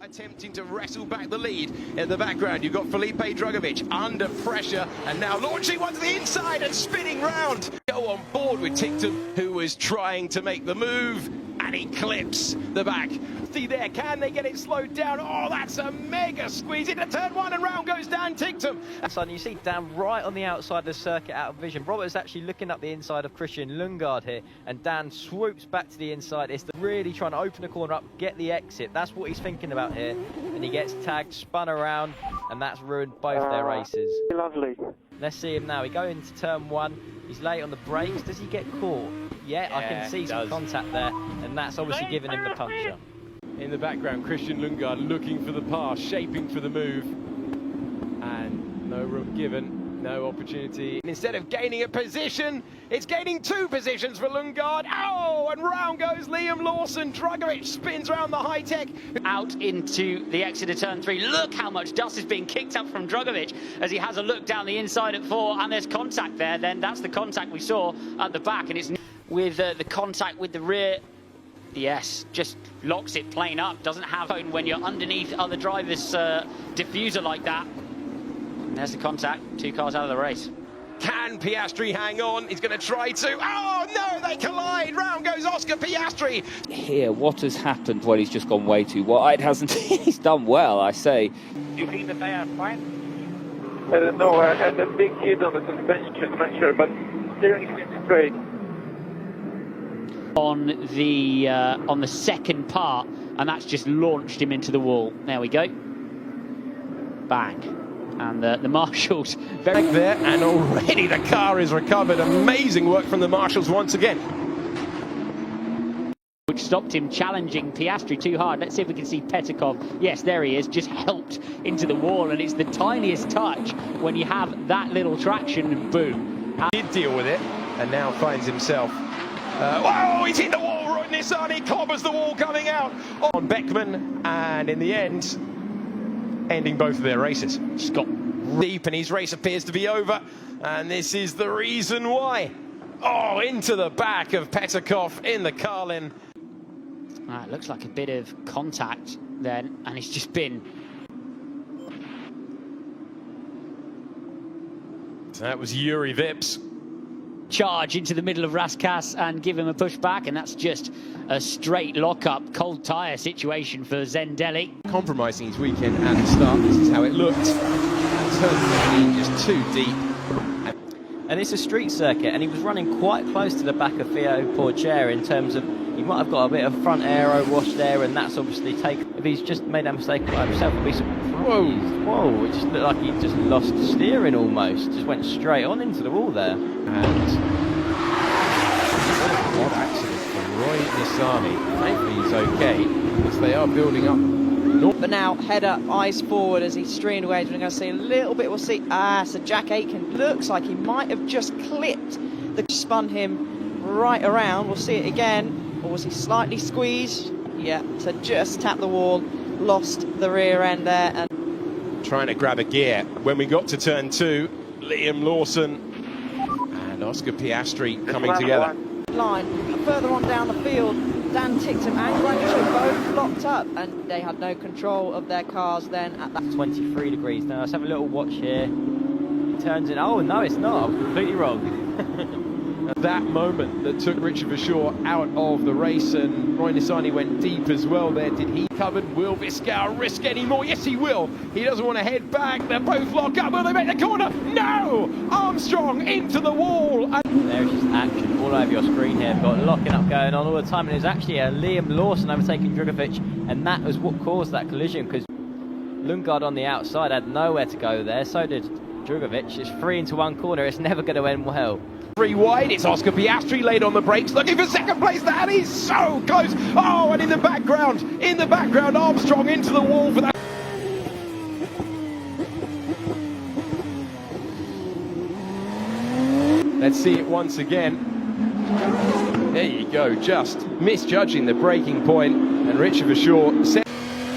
Attempting to wrestle back the lead. In the background, you've got Felipe Drugovich under pressure and now launching one to the inside and spinning round. Go on board with Tictum, who was trying to make the move, and he clips the back. See there, can they get it slowed down? Oh, that's a mega squeeze into turn one, and round goes Dan Tictum. And you see Dan right on the outside of the circuit out of vision. Robert is actually looking up the inside of Christian Lundgaard here, and Dan swoops back to the inside. It's really trying to open the corner up, get the exit. That's what he's thinking about here. And he gets tagged, spun around, and that's ruined both their races. Lovely. Let's see him now. We go into turn one. He's late on the brakes. Does he get caught? Yeah, I can see some contact there, and that's obviously giving him the puncture. In the background, Christian Lundgaard looking for the pass, shaping for the move, and no room given, no opportunity. Instead of gaining a position, it's gaining two positions for Lundgaard. Oh, and round goes Liam Lawson. Drugovich spins around the high-tech. Out into the exit of turn three. Look how much dust is being kicked up from Drugovich as he has a look down the inside at four, and there's contact there. Then that's the contact we saw at the back, and it's with the contact with the rear. Yes, just locks it plain up. Doesn't have when you're underneath other drivers' diffuser like that. And there's the contact. Two cars out of the race. Can Piastri hang on? He's going to try to. Oh, no, they collide. Round goes Oscar Piastri. Here, what has happened? Well, he's just gone way too wide, hasn't he? He's done well, I say. Do you think the tire is fine? I don't know. I had a big hit on the suspension, not sure, but steering seems great. On the second part, and that's just launched him into the wall. There we go. Bang. And the marshals very there, and already the car is recovered. Amazing work from the marshals once again. Which stopped him challenging Piastri too hard. Let's see if we can see Petikov. Yes, there he is, just helped into the wall, and it's the tiniest touch when you have that little traction, and boom. He did deal with it, and now finds himself. Whoa, he's hit the wall. Roy Nissany clobbers the wall coming out on Beckman, and in the end, ending both of their races. Scott deep, and his race appears to be over, and this is the reason why. Oh, into the back of Petikov in the Carlin. It looks like a bit of contact then, and it's just been. So that was Yuri Vips. Charge into the middle of Raskas and give him a push back, and that's just a straight lock-up, cold tyre situation for Zendelli. Compromising his weekend at the start. This is how it looked. Turn 15, just too deep. And it's a street circuit, and he was running quite close to the back of Theo Porcher in terms of he might have got a bit of front aero wash there, and that's obviously taken. If he's just made that mistake by himself, it'd be surprised. Whoa, it just looked like he just lost steering almost. Just went straight on into the wall there. And what accident for Roy Nissany. Thankfully he's okay, because they are building up. But now, head up, eyes forward as he's streamed away. We're going to see a little bit. We'll see. So Jack Aitken looks like he might have just clipped spun him right around. We'll see it again. Or was he slightly squeezed? Yeah, so just tapped the wall, lost the rear end there. And trying to grab a gear. When we got to turn two, Liam Lawson and Oscar Piastri coming together. Line further on down the field, Dan Tictum and Grancho both locked up, and they had no control of their cars then at that 23 degrees. Now let's have a little watch here. He turns in. Oh no, it's not. I'm completely wrong. That moment that took Richard Verschoor out of the race, and Roy Nissany went deep as well there. Did he covered? Will Viscar risk any more? Yes, he will. He doesn't want to head back. They're both locked up. Will they make the corner? No! Armstrong into the wall. There's just action all over your screen here. We've got locking up going on all the time, and it's actually Liam Lawson overtaking Drugovich, and that was what caused that collision, because Lundgaard on the outside had nowhere to go there. So did Drugovich. It's free into one corner. It's never going to end well. Three wide, it's Oscar Piastri laid on the brakes, looking for second place. That is so close. Oh, and in the background, Armstrong into the wall for that. Let's see it once again. There you go, just misjudging the braking point, and Richard Verschoor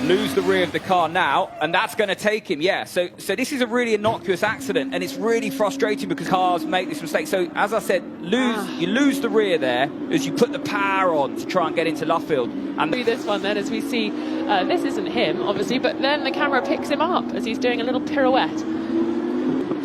lose the rear of the car now, and that's going to take him, yeah. So this is a really innocuous accident, and it's really frustrating because cars make this mistake. So, as I said, you lose the rear there as you put the power on to try and get into Luffield. And this one then, as we see, this isn't him, obviously, but then the camera picks him up as he's doing a little pirouette.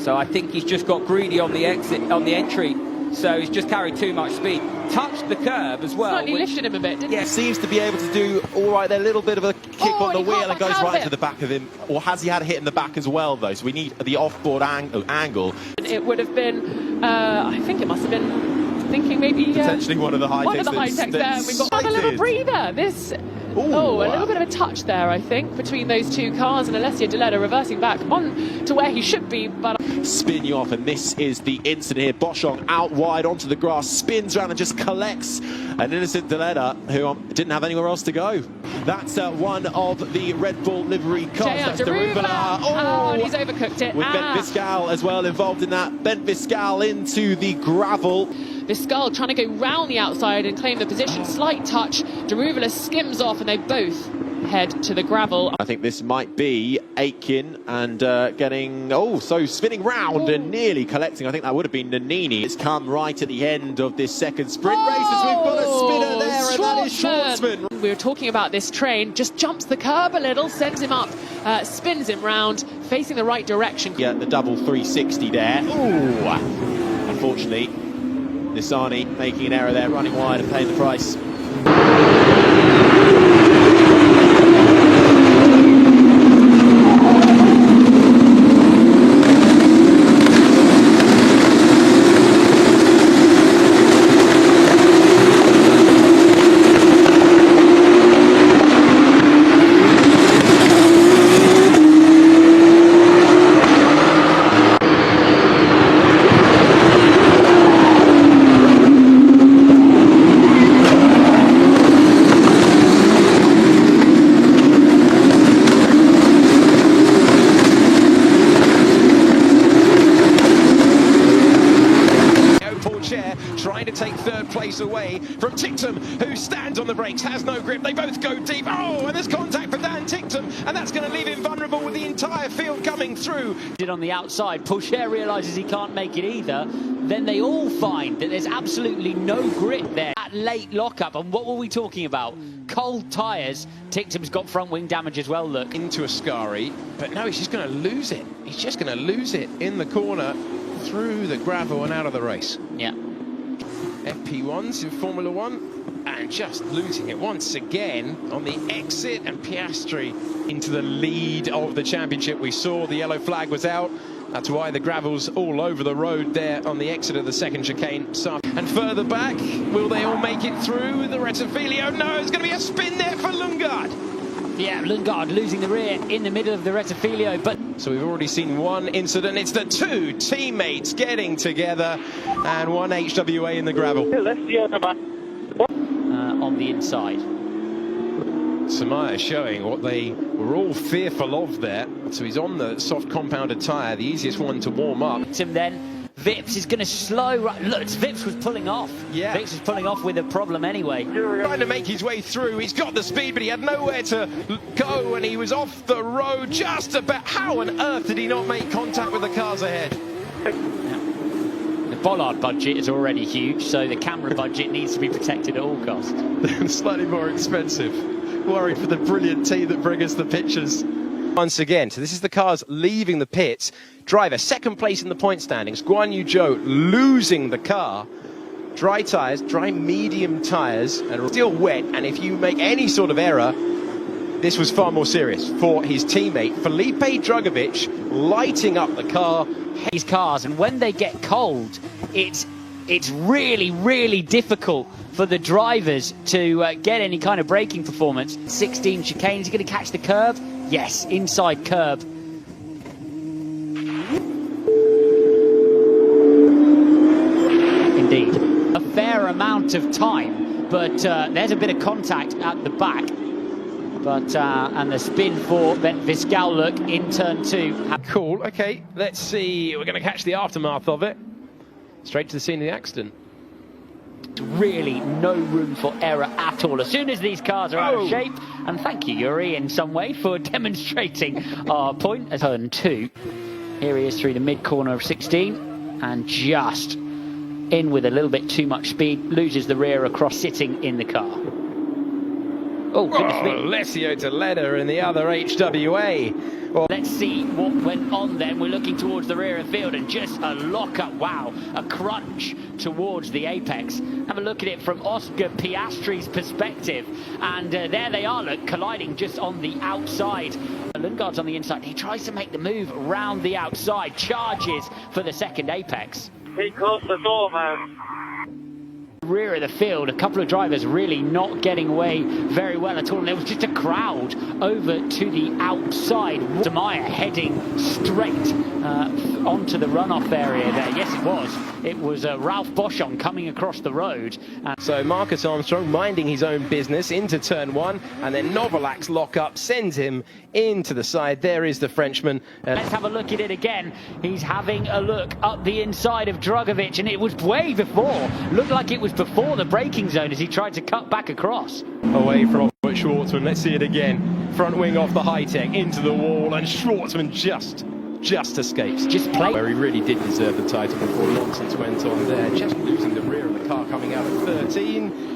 So I think he's just got greedy on the exit, on the entry. So he's just carried too much speed. Touched the curb as well. Slightly lifted him a bit, didn't he? Seems to be able to do all right there. A little bit of a kick on the wheel and goes right to the back of him. Or has he had a hit in the back as well, though? So we need the off-board angle. It would have been, I think it must have been, thinking maybe... potentially one of the high-techs. One of the high-techs there. We've got a little breather. This... Oh, a little bit of a touch there, I think, between those two cars, and Alessio Deletta reversing back on to where he should be, but... Spin you off, and this is the incident here. Boschong out wide onto the grass, spins around and just collects an innocent Deletta who didn't have anywhere else to go. That's one of the Red Bull livery cars. That's Daruvalla. Oh, and he's overcooked it. With Bent Viscal as well involved in that. Bent Viscal into the gravel. Viscal trying to go round the outside and claim the position. Slight touch. Daruvalla skims off, and they both head to the gravel. I think this might be Aitken and getting, spinning round and nearly collecting. I think that would have been Nannini. It's come right at the end of this second sprint race as we've got a spinner there, and that is Schwartzman. We were talking about this train, just jumps the curb a little, sends him up, spins him round, facing the right direction. Yeah, the double 360 there. Ooh! Unfortunately, Nissani making an error there, running wide and paying the price. Trying to take third place away from Tictum, who stands on the brakes, has no grip. They both go deep. Oh, and there's contact for Dan Tictum, and that's going to leave him vulnerable with the entire field coming through. On the outside, Poulcher realises he can't make it either. Then they all find that there's absolutely no grip there. That late lockup, and what were we talking about? Cold tyres. Tictum's got front wing damage as well, look. Into Ascari, but no, he's just going to lose it. He's just going to lose it in the corner, through the gravel and out of the race. Yeah. FP1s in Formula 1, and just losing it once again on the exit, and Piastri into the lead of the championship. We saw the yellow flag was out. That's why the gravel's all over the road there on the exit of the second chicane. And further back, will they all make it through the Rettifilio? No, it's going to be a spin there for Lundgaard. Yeah, Lundgaard losing the rear in the middle of the Rettifilio, but... So we've already seen one incident. It's the two teammates getting together, and one HWA in the gravel. On the inside. Samaya showing what they were all fearful of there. So he's on the soft compounded tyre, the easiest one to warm up. Tim then. Vips is going to slow... Look, Vips was pulling off. Yeah. Vips was pulling off with a problem anyway. Trying to make his way through. He's got the speed, but he had nowhere to go, and he was off the road just about. How on earth did he not make contact with the cars ahead? The Bollard budget is already huge, so the camera budget needs to be protected at all costs. Slightly more expensive. Worried for the brilliant team that bring us the pictures. Once again, so this is the cars leaving the pits. Driver, second place in the point standings. Guan Yu Zhou losing the car. Dry tyres, dry medium tyres, and still wet. And if you make any sort of error, this was far more serious for his teammate. Felipe Drugovich lighting up the car. These cars, and when they get cold, it's really, really difficult for the drivers to get any kind of braking performance. 16 chicanes, he's going to catch the curb. Yes, inside curb. Indeed. A fair amount of time, but there's a bit of contact at the back. But and the spin for Bent Viscal, look, in turn 2. Cool, okay, let's see. We're going to catch the aftermath of it. Straight to the scene of the accident. Really no room for error at all. As soon as these cars are out of shape, and thank you, Yuri, in some way for demonstrating our point at turn 2. Here he is through the mid-corner of 16, and just in with a little bit too much speed, loses the rear across sitting in the car. Oh, goodness me. Alessio Deledda in the other HWA. Well, let's see what went on then. We're looking towards the rear of field and just a lock-up, wow, a crunch towards the apex. Have a look at it from Oscar Piastri's perspective. And there they are, look, colliding just on the outside. Lundgaard's on the inside. He tries to make the move round the outside, charges for the second apex. He closed the door, man. Rear of the field, a couple of drivers really not getting away very well at all, and there was just a crowd over to the outside. Samaya heading straight onto the runoff area there. Yes, it was Ralph Boschon coming across the road. So Marcus Armstrong minding his own business into turn 1, and then Novalak's lock-up sends him into the side. There is the Frenchman. Let's have a look at it again. He's having a look up the inside of Drugovich, and it was way before. Looked like it was before the braking zone as he tried to cut back across. Away from Schwartzman. Let's see it again. Front wing off the high-tech into the wall, and Schwartzman just escapes. Just play. Where he really did deserve the title before nonsense went on there. Just losing the rear of the car coming out of 13.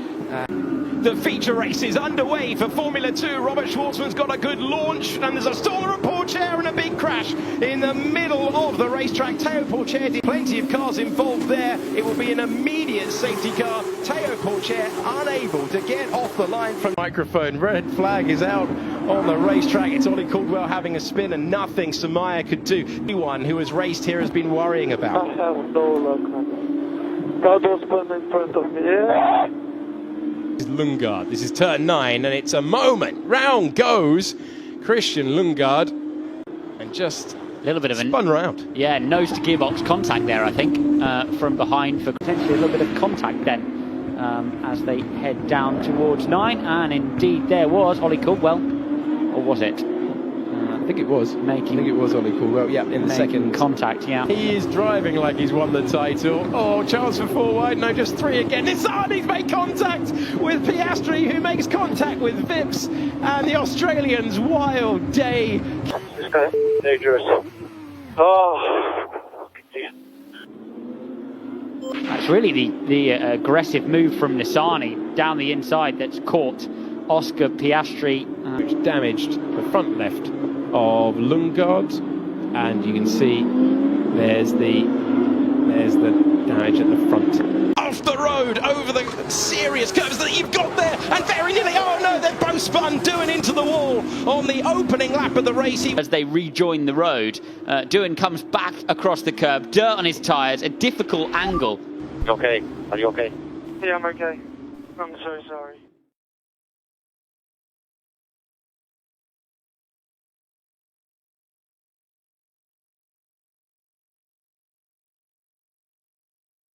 The feature race is underway for Formula 2. Robert Schwartzman's got a good launch, and there's a stall of Pourchaire and a big crash in the middle of the racetrack. Théo Pourchaire did plenty of cars involved there. It will be an immediate safety car. Théo Pourchaire unable to get off the line from the microphone. Red flag is out on the racetrack. It's Ollie Caldwell having a spin, and nothing Samaya could do. Anyone who has raced here has been worrying about. I have no luck, man. God was put in front of me. Yeah. This is Lundgaard. This is turn 9, and it's a moment. Round goes Christian Lundgaard, and just a little bit of spun round. Yeah, nose to gearbox contact there, I think, from behind, for potentially a little bit of contact then as they head down towards 9. And indeed there was Ollie Caldwell, or was it? I think it was. I think it was Ollie Caldwell, yeah, in the second contact, yeah. He is driving like he's won the title. Oh, chance for 4 wide, no, just 3 again. Nisani's made contact with Piastri, who makes contact with Vips, and the Australians, wild day. This guy, dangerous. Oh, that's really the aggressive move from Nissany down the inside that's caught Oscar Piastri. Which damaged the front left of Lundgaard, and you can see there's the damage at the front. Off the road, over the serious curves that you've got there, and very nearly, oh no, they're both spun, Doohan into the wall on the opening lap of the race. As they rejoin the road, Doohan comes back across the curb, dirt on his tyres, a difficult angle. okay? Are you okay? Yeah, I'm okay. I'm so sorry.